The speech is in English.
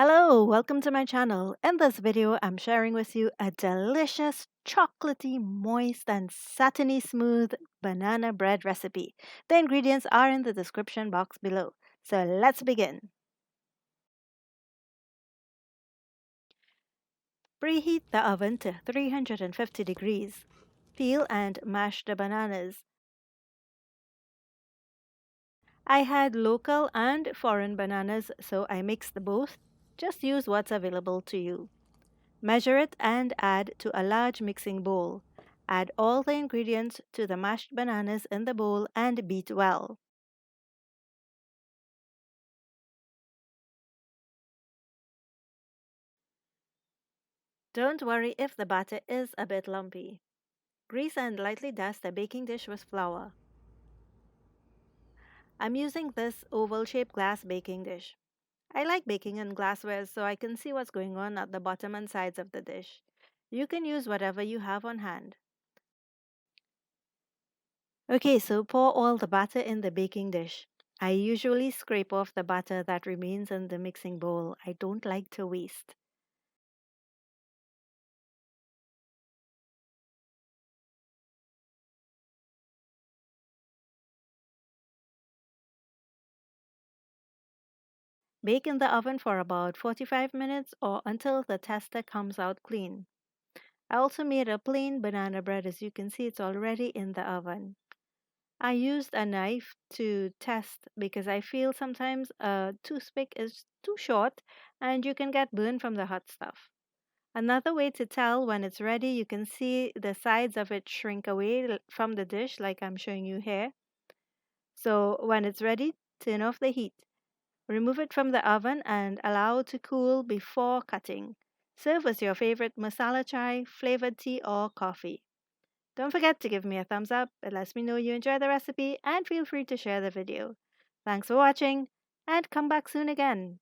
Hello, welcome to my channel. In this video, I'm sharing with you a delicious, chocolatey, moist, and satiny smooth banana bread recipe. The ingredients are in the description box below. So let's begin. Preheat the oven to 350 degrees. Peel and mash the bananas. I had local and foreign bananas, so I mixed both. Just use what's available to you. Measure it and add to a large mixing bowl. Add all the ingredients to the mashed bananas in the bowl and beat well. Don't worry if the batter is a bit lumpy. Grease and lightly dust a baking dish with flour. I'm using this oval-shaped glass baking dish. I like baking in glassware so I can see what's going on at the bottom and sides of the dish. You can use whatever you have on hand. Okay, so pour all the batter in the baking dish. I usually scrape off the batter that remains in the mixing bowl. I don't like to waste. Bake in the oven for about 45 minutes or until the tester comes out clean. I also made a plain banana bread. As you can see, it's already in the oven. I used a knife to test because I feel sometimes a toothpick is too short and you can get burned from the hot stuff. Another way to tell when it's ready, you can see the sides of it shrink away from the dish like I'm showing you here. So when it's ready, turn off the heat. Remove it from the oven and allow to cool before cutting. Serve with your favorite masala chai, flavored tea, or coffee. Don't forget to give me a thumbs up. It lets me know you enjoy the recipe and feel free to share the video. Thanks for watching and come back soon again.